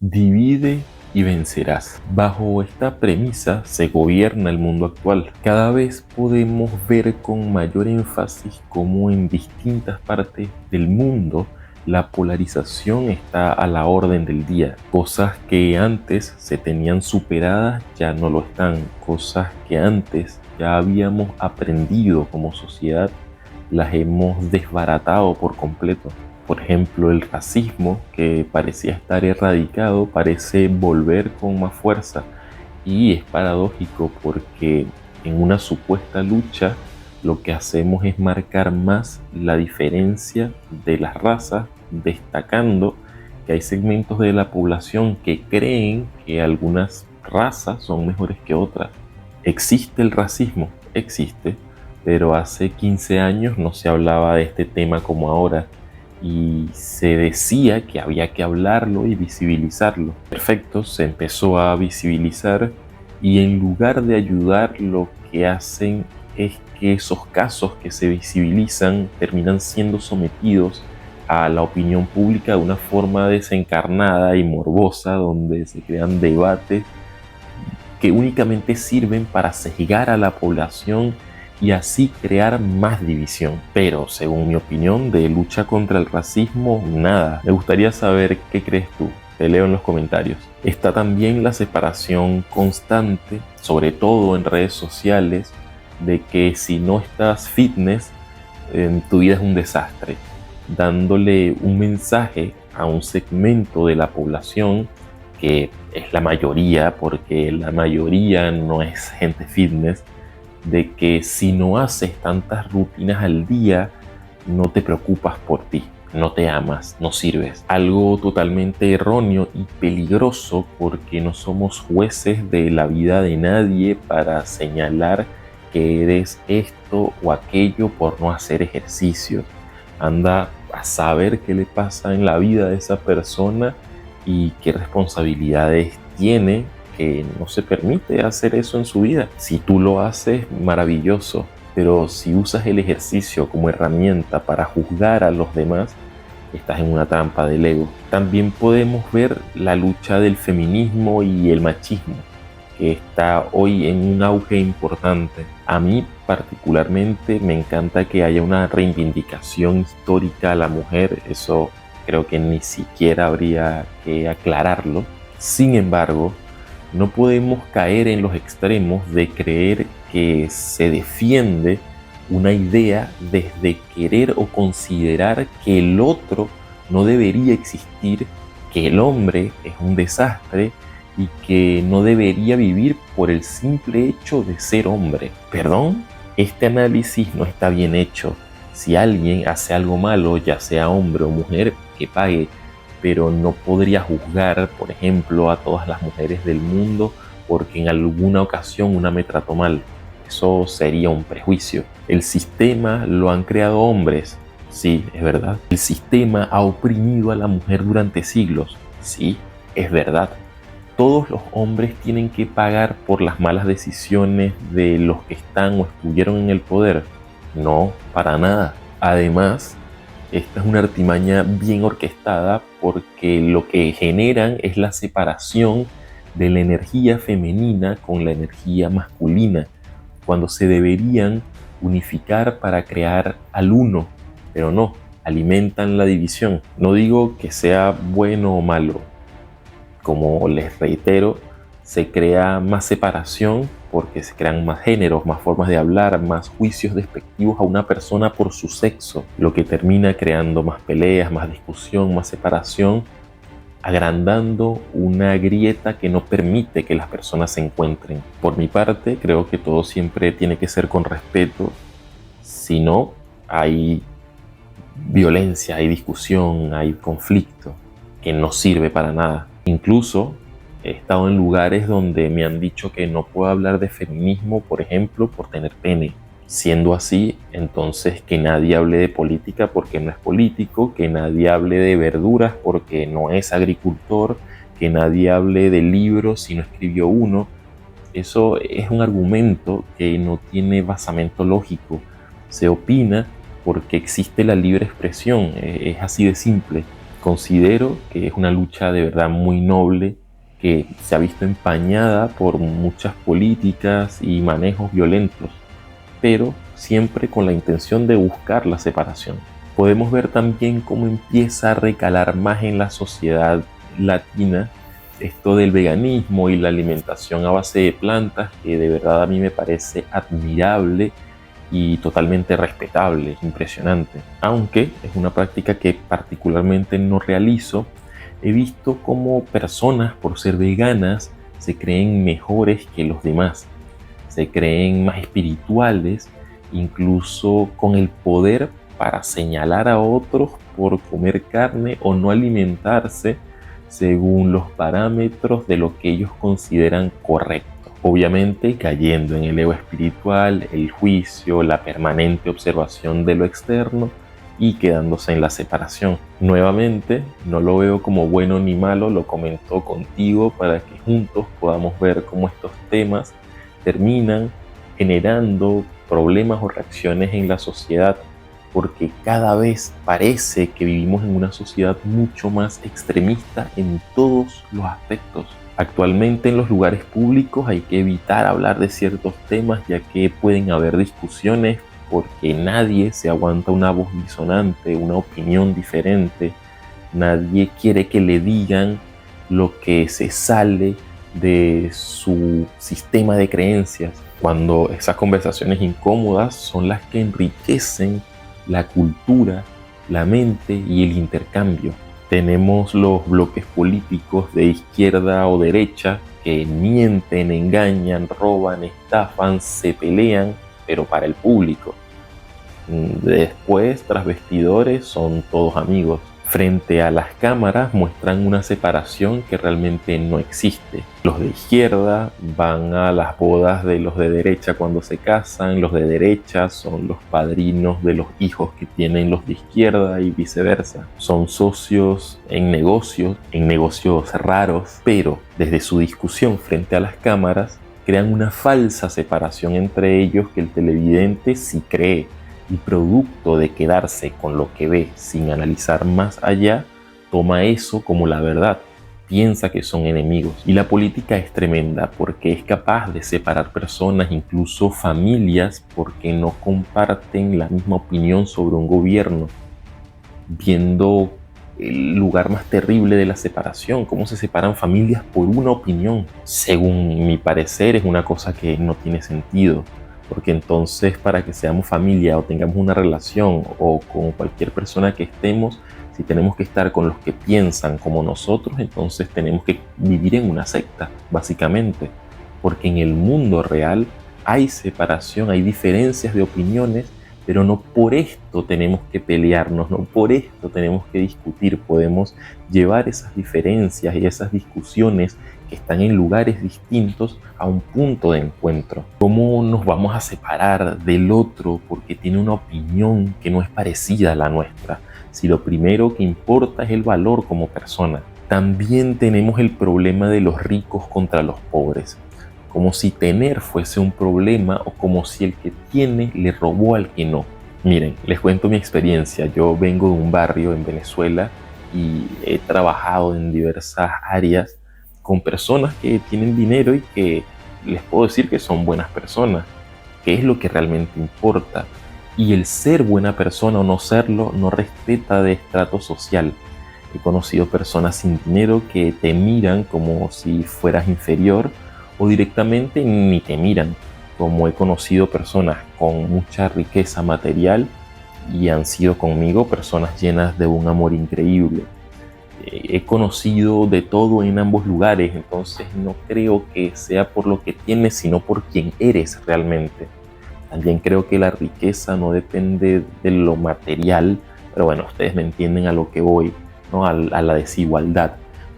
Divide y vencerás. Bajo esta premisa se gobierna el mundo actual. Cada vez podemos ver con mayor énfasis cómo en distintas partes del mundo la polarización está a la orden del día. Cosas que antes se tenían superadas ya no lo están. Cosas que antes ya habíamos aprendido como sociedad las hemos desbaratado por completo. Por ejemplo, el racismo, que parecía estar erradicado, parece volver con más fuerza. Y es paradójico porque en una supuesta lucha lo que hacemos es marcar más la diferencia de las razas, destacando que hay segmentos de la población que creen que algunas razas son mejores que otras. ¿Existe el racismo? Existe, pero hace 15 años no se hablaba de este tema como ahora y se decía que había que hablarlo y visibilizarlo. Perfecto, se empezó a visibilizar y en lugar de ayudar, lo que hacen es que esos casos que se visibilizan terminan siendo sometidos a la opinión pública de una forma desencarnada y morbosa, donde se crean debates que únicamente sirven para sesgar a la población y así crear más división. Pero, según mi opinión, de lucha contra el racismo, nada. Me gustaría saber qué crees tú. Te leo en los comentarios. Está también la separación constante, sobre todo en redes sociales, de que si no estás fitness, tu vida es un desastre, dándole un mensaje a un segmento de la población que es la mayoría, porque la mayoría no es gente fitness, de que si no haces tantas rutinas al día, no te preocupas por ti, no te amas, no sirves. Algo totalmente erróneo y peligroso, porque no somos jueces de la vida de nadie para señalar que eres esto o aquello por no hacer ejercicio. Anda a saber qué le pasa en la vida de esa persona y qué responsabilidades tiene, que no se permite hacer eso en su vida. Si tú lo haces, maravilloso, pero si usas el ejercicio como herramienta para juzgar a los demás, estás en una trampa del ego. También podemos ver la lucha del feminismo y el machismo, que está hoy en un auge importante. A mí particularmente me encanta que haya una reivindicación histórica a la mujer, eso creo que ni siquiera habría que aclararlo. Sin embargo, no podemos caer en los extremos de creer que se defiende una idea desde querer o considerar que el otro no debería existir, que el hombre es un desastre y que no debería vivir por el simple hecho de ser hombre. ¿Perdón? Este análisis no está bien hecho. Si alguien hace algo malo, ya sea hombre o mujer, que pague, pero no podría juzgar, por ejemplo, a todas las mujeres del mundo porque en alguna ocasión una me trató mal. Eso sería un prejuicio. El sistema lo han creado hombres. Sí, es verdad. El sistema ha oprimido a la mujer durante siglos. Sí, es verdad. Todos los hombres tienen que pagar por las malas decisiones de los que están o estuvieron en el poder. No, para nada. Además, esta es una artimaña bien orquestada porque lo que generan es la separación de la energía femenina con la energía masculina, cuando se deberían unificar para crear al uno, pero no, alimentan la división. No digo que sea bueno o malo, como les reitero, se crea más separación porque se crean más géneros, más formas de hablar, más juicios despectivos a una persona por su sexo, lo que termina creando más peleas, más discusión, más separación, agrandando una grieta que no permite que las personas se encuentren. Por mi parte, creo que todo siempre tiene que ser con respeto, si no, hay violencia, hay discusión, hay conflicto, que no sirve para nada. Incluso he estado en lugares donde me han dicho que no puedo hablar de feminismo, por ejemplo, por tener pene. Siendo así, entonces que nadie hable de política porque no es político, que nadie hable de verduras porque no es agricultor, que nadie hable de libros si no escribió uno. Eso es un argumento que no tiene basamento lógico. Se opina porque existe la libre expresión, es así de simple. Considero que es una lucha de verdad muy noble que se ha visto empañada por muchas políticas y manejos violentos, pero siempre con la intención de buscar la separación. Podemos ver también cómo empieza a recalar más en la sociedad latina esto del veganismo y la alimentación a base de plantas, que de verdad a mí me parece admirable y totalmente respetable, es impresionante. Aunque es una práctica que particularmente no realizo, he visto cómo personas por ser veganas se creen mejores que los demás, se creen más espirituales, incluso con el poder para señalar a otros por comer carne o no alimentarse según los parámetros de lo que ellos consideran correcto. Obviamente cayendo en el ego espiritual, el juicio, la permanente observación de lo externo y quedándose en la separación. Nuevamente, no lo veo como bueno ni malo, lo comento contigo para que juntos podamos ver cómo estos temas terminan generando problemas o reacciones en la sociedad, porque cada vez parece que vivimos en una sociedad mucho más extremista en todos los aspectos. Actualmente en los lugares públicos hay que evitar hablar de ciertos temas, ya que pueden haber discusiones porque nadie se aguanta una voz disonante, una opinión diferente. Nadie quiere que le digan lo que se sale de su sistema de creencias, cuando esas conversaciones incómodas son las que enriquecen la cultura, la mente y el intercambio. Tenemos los bloques políticos de izquierda o derecha que mienten, engañan, roban, estafan, se pelean, pero para el público. Después, tras vestidores, son todos amigos. Frente a las cámaras muestran una separación que realmente no existe. Los de izquierda van a las bodas de los de derecha cuando se casan, los de derecha son los padrinos de los hijos que tienen los de izquierda y viceversa. Son socios en negocios raros, pero desde su discusión frente a las cámaras crean una falsa separación entre ellos que el televidente sí cree. Y producto de quedarse con lo que ve sin analizar más allá, toma eso como la verdad, piensa que son enemigos. Y la política es tremenda porque es capaz de separar personas, incluso familias, porque no comparten la misma opinión sobre un gobierno. Viendo el lugar más terrible de la separación, cómo se separan familias por una opinión. Según mi parecer, es una cosa que no tiene sentido. Porque entonces, para que seamos familia o tengamos una relación o con cualquier persona que estemos, si tenemos que estar con los que piensan como nosotros, entonces tenemos que vivir en una secta, básicamente. Porque en el mundo real hay separación, hay diferencias de opiniones, pero no por esto tenemos que pelearnos, no por esto tenemos que discutir. Podemos llevar esas diferencias y esas discusiones que están en lugares distintos a un punto de encuentro. ¿Cómo nos vamos a separar del otro porque tiene una opinión que no es parecida a la nuestra, si lo primero que importa es el valor como persona? También tenemos el problema de los ricos contra los pobres, como si tener fuese un problema o como si el que tiene le robó al que no. Miren, les cuento mi experiencia. Yo vengo de un barrio en Venezuela y he trabajado en diversas áreas con personas que tienen dinero y que les puedo decir que son buenas personas, que es lo que realmente importa. Y el ser buena persona o no serlo no respeta de estrato social. He conocido personas sin dinero que te miran como si fueras inferior o directamente ni te miran, como he conocido personas con mucha riqueza material y han sido conmigo personas llenas de un amor increíble. He conocido de todo en ambos lugares, entonces no creo que sea por lo que tienes, sino por quién eres realmente. También creo que la riqueza no depende de lo material, pero bueno, ustedes me entienden a lo que voy, ¿no? A la desigualdad.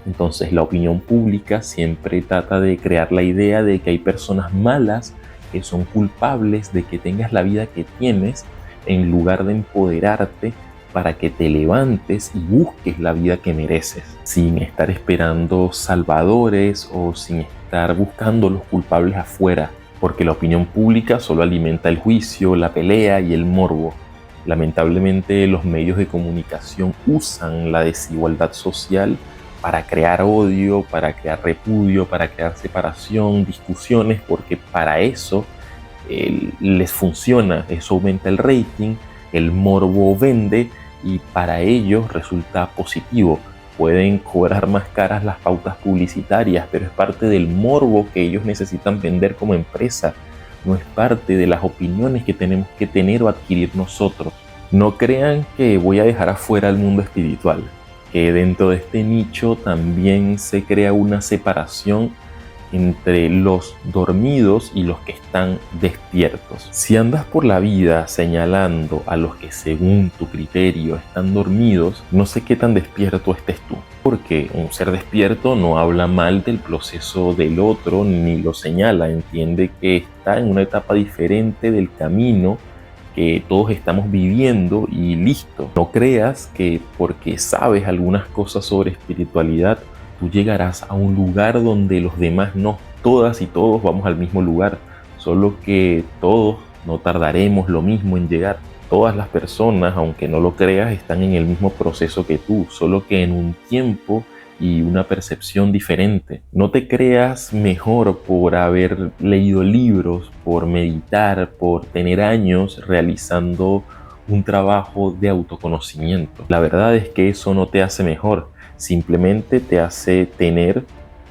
Entonces la opinión pública siempre trata de crear la idea de que hay personas malas que son culpables de que tengas la vida que tienes, en lugar de empoderarte para que te levantes y busques la vida que mereces, sin estar esperando salvadores o sin estar buscando los culpables afuera, porque la opinión pública solo alimenta el juicio, la pelea y el morbo. Lamentablemente los medios de comunicación usan la desigualdad social para crear odio, para crear repudio, para crear separación, discusiones, porque para eso les funciona, eso aumenta el rating, el morbo vende y para ellos resulta positivo. Pueden cobrar más caras las pautas publicitarias, pero es parte del morbo que ellos necesitan vender como empresa. No es parte de las opiniones que tenemos que tener o adquirir nosotros. No crean que voy a dejar afuera el mundo espiritual, que dentro de este nicho también se crea una separación entre los dormidos y los que están despiertos. Si andas por la vida señalando a los que según tu criterio están dormidos, no sé qué tan despierto estés tú. Porque un ser despierto no habla mal del proceso del otro ni lo señala, entiende que está en una etapa diferente del camino que todos estamos viviendo y listo. No creas que porque sabes algunas cosas sobre espiritualidad, tú llegarás a un lugar donde los demás no. Todas y todos vamos al mismo lugar, solo que todos no tardaremos lo mismo en llegar. Todas las personas, aunque no lo creas, están en el mismo proceso que tú, solo que en un tiempo y una percepción diferente. No te creas mejor por haber leído libros, por meditar, por tener años realizando un trabajo de autoconocimiento. La verdad es que eso no te hace mejor, simplemente te hace tener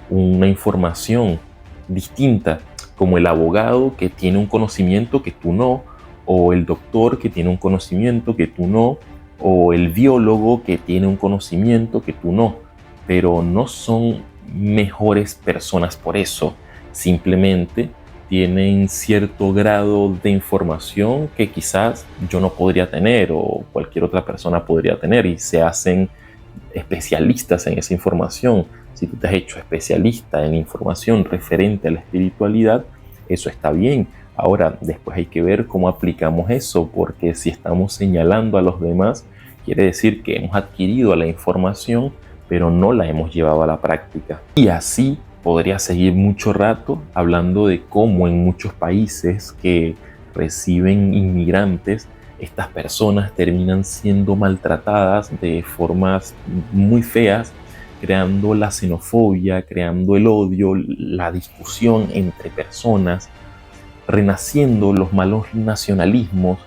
una información distinta, como el abogado que tiene un conocimiento que tú no, o el doctor que tiene un conocimiento que tú no, o el biólogo que tiene un conocimiento que tú no, pero no son mejores personas por eso, simplemente tienen cierto grado de información que quizás yo no podría tener o cualquier otra persona podría tener y se hacen especialistas en esa información. Si tú te has hecho especialista en información referente a la espiritualidad, eso está bien. Ahora, después hay que ver cómo aplicamos eso, porque si estamos señalando a los demás, quiere decir que hemos adquirido la información, pero no la hemos llevado a la práctica. Y así podría seguir mucho rato hablando de cómo en muchos países que reciben inmigrantes, estas personas terminan siendo maltratadas de formas muy feas, creando la xenofobia, creando el odio, la discusión entre personas, renaciendo los malos nacionalismos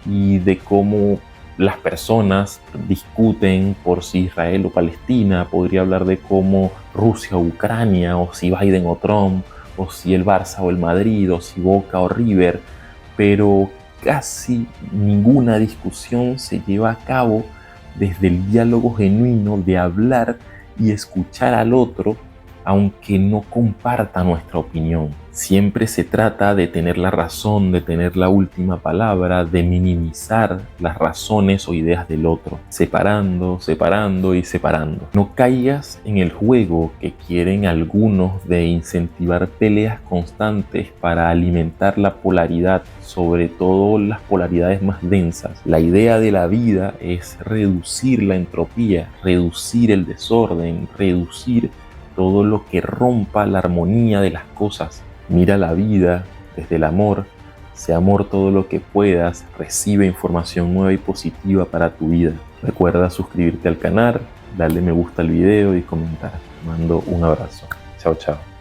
y de cómo las personas discuten por si Israel o Palestina. Podría hablar de cómo Rusia o Ucrania, o si Biden o Trump, o si el Barça o el Madrid, o si Boca o River, pero casi ninguna discusión se lleva a cabo desde el diálogo genuino de hablar y escuchar al otro, aunque no comparta nuestra opinión. Siempre se trata de tener la razón, de tener la última palabra, de minimizar las razones o ideas del otro, separando, separando y separando. No caigas en el juego que quieren algunos de incentivar peleas constantes para alimentar la polaridad, sobre todo las polaridades más densas. La idea de la vida es reducir la entropía, reducir el desorden, reducir todo lo que rompa la armonía de las cosas. Mira la vida desde el amor, sé amor todo lo que puedas, recibe información nueva y positiva para tu vida. Recuerda suscribirte al canal, darle me gusta al video y comentar. Te mando un abrazo. Chao, chao.